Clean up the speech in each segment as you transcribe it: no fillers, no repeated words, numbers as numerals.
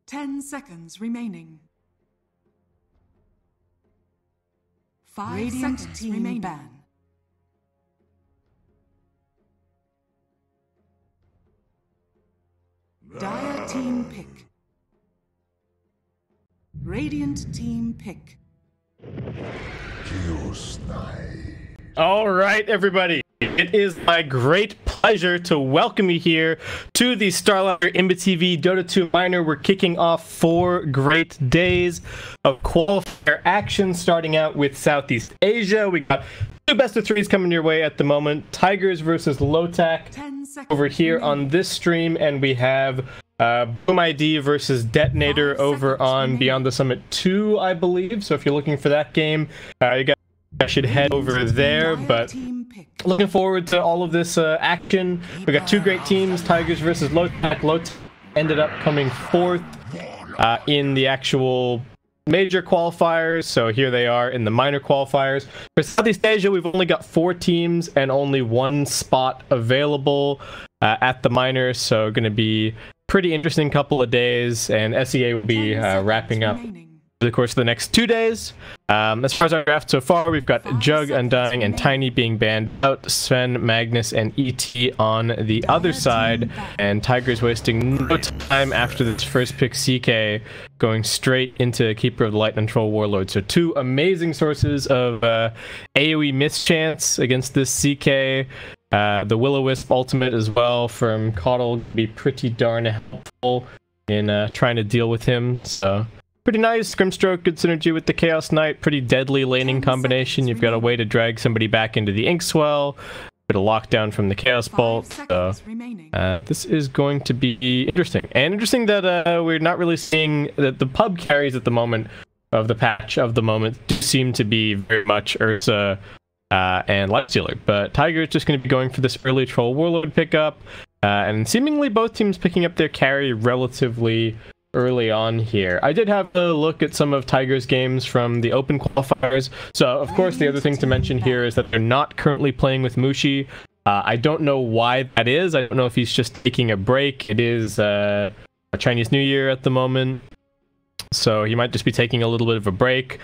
10 seconds remaining. 5 Radiant seconds team remaining. ban. Dire team pick. Radiant team pick. All right, everybody. It is my great pleasure to welcome you here to the StarLadder InvTV Dota 2 Minor. We're kicking off 4 great days of qualifier action, starting out with Southeast Asia. We got 2 best of 3s coming your way at the moment. Tigers versus Lotac over here on this stream, and we have Boom ID versus Detonator over on Beyond the Summit 2, I believe. So if you're looking for that game, you guys should head over there. But looking forward to all of this action. We got 2 great teams, Tigers versus Lotac. Lotac ended up coming 4th in the actual major qualifiers, so here they are in the minor qualifiers. For Southeast Asia, we've only got 4 teams and only 1 spot available at the minors, so going to be pretty interesting couple of days, and SEA will be wrapping up over the course of the next 2 days. As far as our draft so far, we've got Jug, Undying, and Tiny being banned out, Sven, Magnus, and ET on the other side, and Tigers wasting no time after this first pick, CK, going straight into Keeper of the Light and Troll Warlord. So 2 amazing sources of AoE mischance against this CK. The Will-O-Wisp ultimate as well from Coddle can be pretty darn helpful in trying to deal with him. So pretty nice. Scrimstroke, good synergy with the Chaos Knight. Pretty deadly laning combination. You've got a way to drag somebody back into the Inkswell. Bit of lockdown from the Chaos Bolt. So this is going to be interesting. And interesting that we're not really seeing that the pub carries at the moment of the patch of the moment do seem to be very much Ursa and Lightstealer. But Tiger is just going to be going for this early Troll Warlord pickup. And seemingly both teams picking up their carry relatively early on here. I did have a look at some of Tiger's games from the open qualifiers. So, of course, the other thing to mention here is that they're not currently playing with Mushi. I don't know why that is. I don't know if he's just taking a break. It is a Chinese New Year at the moment, so he might just be taking a little bit of a break.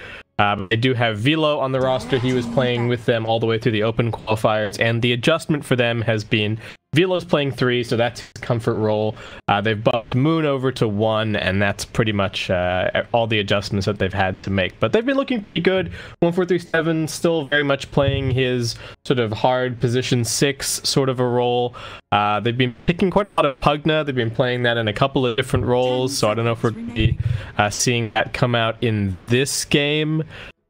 They do have Velo on the roster. He was playing with them all the way through the open qualifiers, and the adjustment for them has been Velo's playing 3, so that's his comfort role. They've bumped Moon over to 1, and that's pretty much all the adjustments that they've had to make. But they've been looking pretty good. 1437 still very much playing his sort of hard position 6 sort of a role. They've been picking quite a lot of Pugna. They've been playing that in a couple of different roles, so I don't know if we're going to be seeing that come out in this game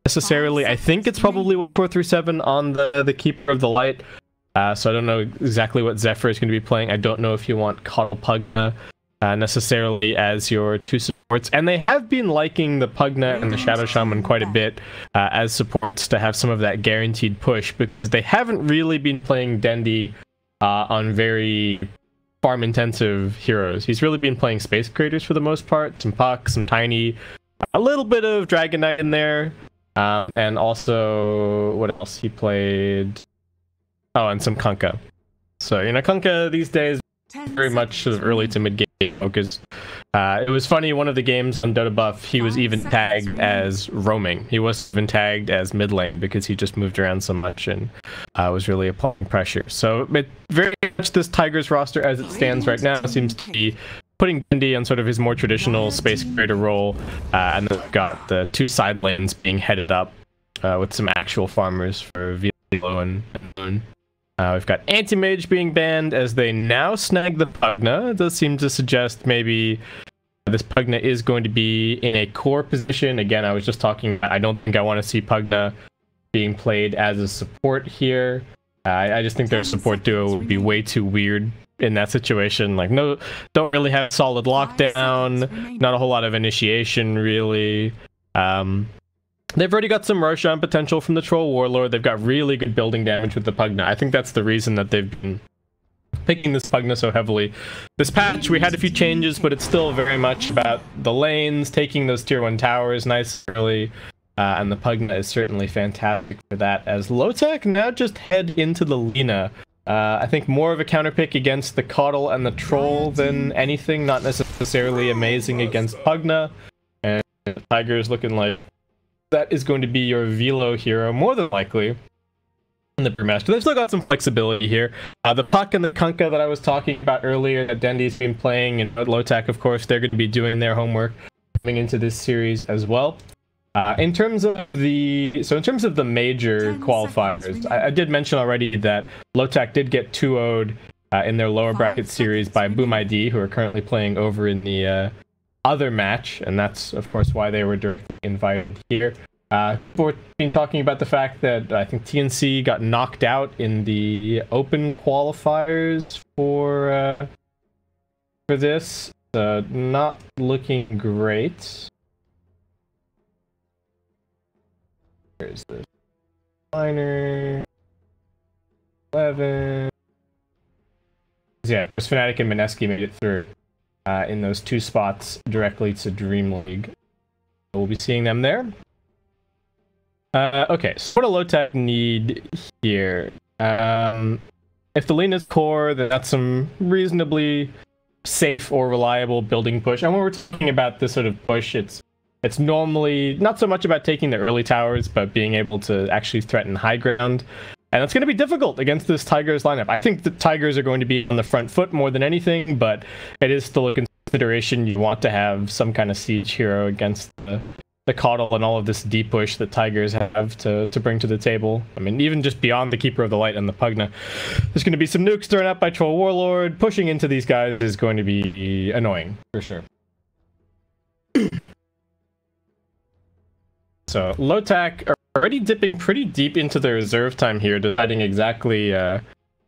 necessarily. I think it's probably 1437 on the Keeper of the Light. So I don't know exactly what Zephyr is going to be playing. I don't know if you want Coddle Pugna necessarily as your 2 supports. And they have been liking the Pugna and the Shadow Shaman quite a bit as supports to have some of that guaranteed push, because they haven't really been playing Dendi on very farm-intensive heroes. He's really been playing Space Creators for the most part. Some Puck, some Tiny, a little bit of Dragon Knight in there. And also, what else? He played... Oh, and some Kunkka. So, you know, Kunkka these days very much sort of early to mid-game focused. It was funny, one of the games on Dota Buff, he was even tagged as roaming. He wasn't even tagged as mid lane because he just moved around so much and was really applying pressure. So, very much this Tigers roster as it stands right now seems to be putting Dendi on sort of his more traditional Space Creator role. And then we've got the 2 side lanes being headed up with some actual farmers for Velo and Moon. We've got Anti-Mage being banned as they now snag the Pugna. It does seem to suggest maybe this Pugna is going to be in a core position. Again, I was just talking, I don't think I want to see Pugna being played as a support here. I just think their support duo would be way too weird in that situation. Like, no, don't really have solid lockdown, not a whole lot of initiation, really. They've already got some Roshan potential from the Troll Warlord. They've got really good building damage with the Pugna. I think that's the reason that they've been picking this Pugna so heavily. This patch, we had a few changes, but it's still very much about the lanes, taking those tier 1 towers nice early. And the Pugna is certainly fantastic for that, as Lotac now just head into the Lina I think more of a counter pick against the Caudle and the Troll than anything, not necessarily amazing against Pugna. And Tiger's looking like that is going to be your Velo hero, more than likely. And the Brewmaster. They've still got some flexibility here. The Puck and the Kunkka that I was talking about earlier, that Dendy's been playing, and Lotac, of course, they're going to be doing their homework coming into this series as well. In terms of the major qualifiers, I did mention already that Lotac did get 2-0'd in their lower bracket series by Boom ID, who are currently playing over in the other match, and that's of course why they were directly invited here. We've been talking about the fact that I think TNC got knocked out in the open qualifiers for this, not looking great. There's the liner 11. Yeah, it was Fnatic and Mineski made it through in those 2 spots directly to Dream League. We'll be seeing them there. Okay, so what do Lotac need here? If the lane is core, then that's some reasonably safe or reliable building push. And when we're talking about this sort of push, it's normally not so much about taking the early towers, but being able to actually threaten high ground. And that's going to be difficult against this Tigers lineup. I think the Tigers are going to be on the front foot more than anything, but it is still a consideration. You want to have some kind of siege hero against the Caudle and all of this deep push that Tigers have to bring to the table. I mean, even just beyond the Keeper of the Light and the Pugna, there's going to be some nukes thrown up by Troll Warlord. Pushing into these guys is going to be annoying, for sure. So Lotac are already dipping pretty deep into their reserve time here, deciding exactly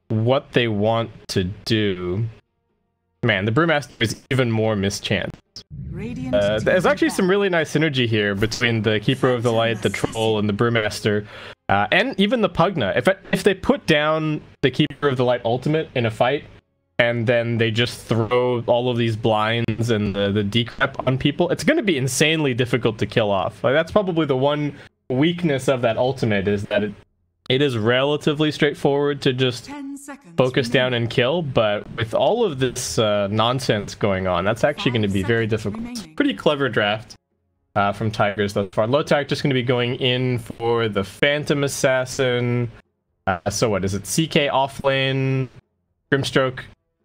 what they want to do. Man, the Brewmaster is even more mischance. There's actually some really nice synergy here between the Keeper of the Light, the Troll, and the Brewmaster, and even the Pugna. If they put down the Keeper of the Light ultimate in a fight, and then they just throw all of these blinds and the decrep on people, it's going to be insanely difficult to kill off. Like, that's probably the one weakness of that ultimate, is that it is relatively straightforward to just focus down and kill, but with all of this nonsense going on, that's actually going to be very difficult. Pretty clever draft from Tigers thus far. Lotac just going to be going in for the Phantom Assassin. So what is it? CK offlane, Grimstroke.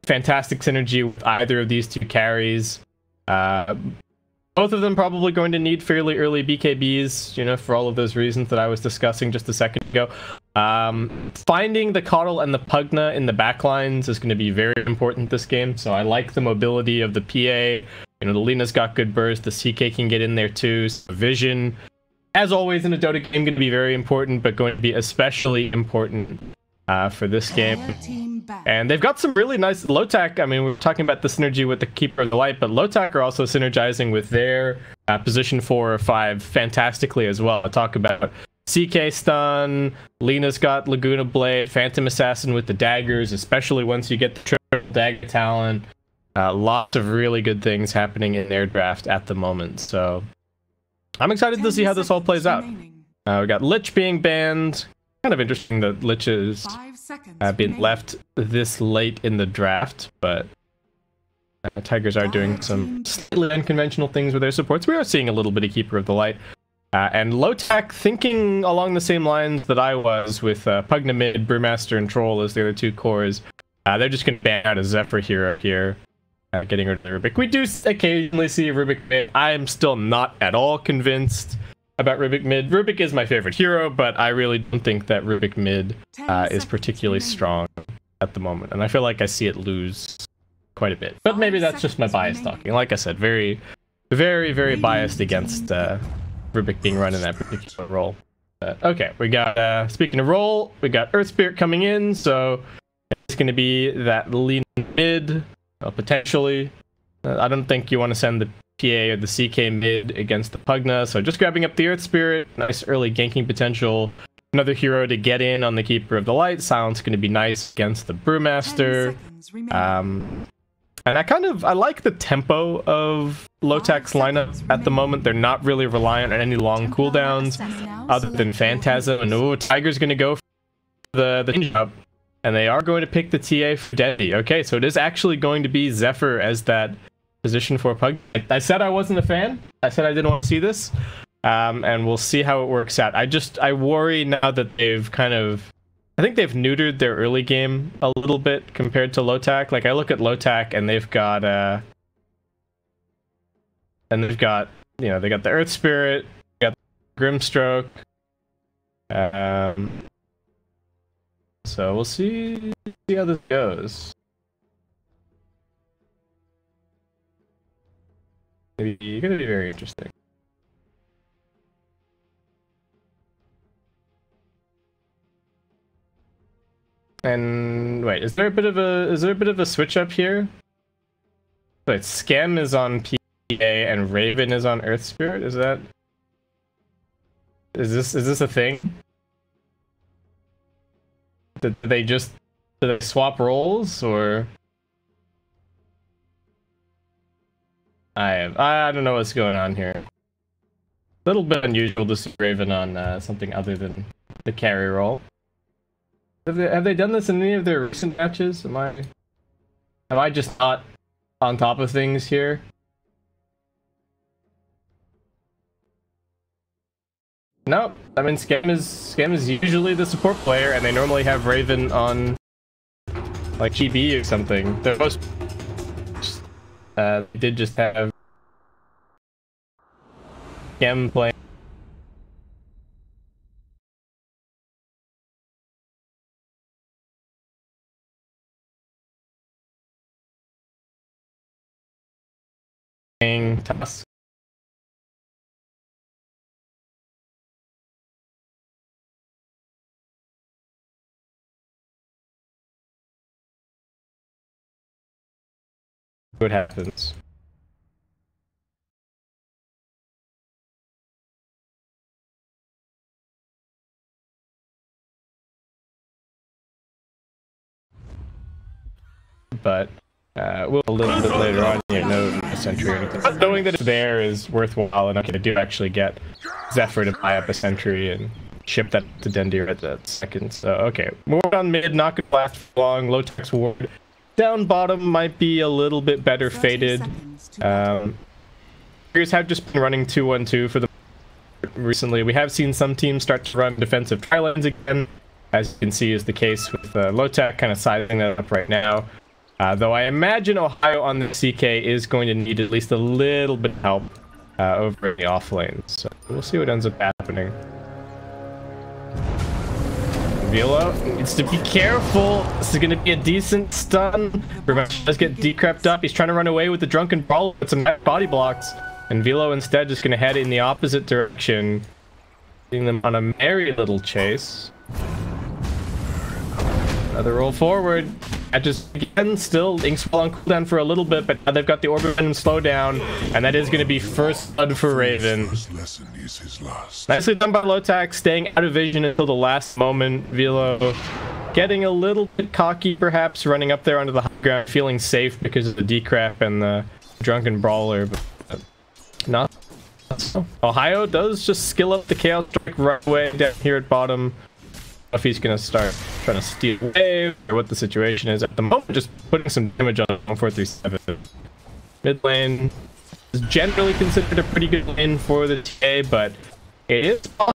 Fantastic synergy with either of these 2 carries. Both of them probably going to need fairly early BKBs, you know, for all of those reasons that I was discussing just a second ago. Finding the Caudle and the Pugna in the backlines is going to be very important this game, so I like the mobility of the PA. You know, the Lena's got good burst, the CK can get in there too, so vision, as always in a Dota game, going to be very important, but going to be especially important for this game. And they've got some really nice Lotac. I mean, we were talking about the synergy with the Keeper of the Light, but Lotac are also synergizing with their position 4 or 5 fantastically as well. I talk about CK stun, Lena's got Laguna Blade, Phantom Assassin with the daggers, especially once you get the triple dagger talent. Lots of really good things happening in their draft at the moment. So I'm excited to see how this all plays out. We got Lich being banned. Kind of interesting that Lich is being left this late in the draft, but Tigers are doing some slightly unconventional things with their supports. We are seeing a little bit of Keeper of the Light. And Lotac thinking along the same lines that I was with Pugna mid, Brewmaster, and Troll as the other 2 cores. They're just going to ban out a Zephyr hero here, getting rid of the Rubik. We do occasionally see a Rubik mid. I am still not at all convinced about Rubik mid. Rubik is my favorite hero, but I really don't think that Rubik mid is particularly strong at the moment. And I feel like I see it lose quite a bit. But maybe that's just my bias talking. Like I said, very, very, very biased against Rubik being run in that particular role. Okay, we got, speaking of role, we got Earth Spirit coming in, so it's going to be that lean mid, potentially. I don't think you want to send the PA or the CK mid against the Pugna, so just grabbing up the Earth Spirit, nice early ganking potential. Another hero to get in on the Keeper of the Light. Silence going to be nice against the Brewmaster. And I like the tempo of Lotac's lineup at the moment. They're not really reliant on any long cooldowns other than Phantasm. And Tiger's going to go for the change up And they are going to pick the TA for Dendy. Okay, so it is actually going to be Zephyr as that position for Pug. I said I wasn't a fan. I said I didn't want to see this. And we'll see how it works out. I worry now that they've kind of... I think they've neutered their early game a little bit compared to Lotac. Like, I look at Lotac and they've got... you know, they got the Earth Spirit, they got Grimstroke. So we'll see how this goes. Maybe gonna be very interesting. And wait, is there a bit of a switch up here? Wait, Scam is on PA and Raven is on Earth Spirit. Is this a thing? Did they swap roles, or I don't know what's going on here. A little bit unusual to see Raven on something other than the carry role. Have they done this in any of their recent matches? Am I just not on top of things here? Nope. I mean, Scam is usually the support player, and they normally have Raven on like GB or something. They're most they did just have Scam playing. Tusk. What happens? But we'll a little bit later on, you know, a sentry or anything. But knowing that it's there is worthwhile enough to do actually get Zephyr to buy up a sentry and ship that to Dendir at that second. So okay, ward on mid, not gonna last for long. Lotac's ward down bottom might be a little bit better fated. Here's have just been running 2-1-2 for the recently. We have seen some teams start to run defensive tri-lanes again, as you can see is the case with Lotac kind of sizing that up right now. Though I imagine Ohio on the CK is going to need at least a little bit of help over in the off lanes. So we'll see what ends up happening. Velo needs to be careful. This is going to be a decent stun. Remember, does get decrept up. He's trying to run away with the Drunken Brawl with some body blocks. And Velo instead just going to head in the opposite direction, leading them on a merry little chase. Another roll forward. Just again, still Inkswell on cooldown for a little bit, but now they've got the Orb and slowdown, and that is going to be first blood for Raven. Nicely done by Lotac, staying out of vision until the last moment. Velo getting a little bit cocky, perhaps, running up there onto the high ground, feeling safe because of the decrep and the Drunken Brawler, but not so. Ohio does just skill up the Chaos Strike right away down here at bottom. If he's gonna start trying to steal wave or what the situation is at the moment, just putting some damage on 1437. Mid lane is generally considered a pretty good lane for the TA, but it is possible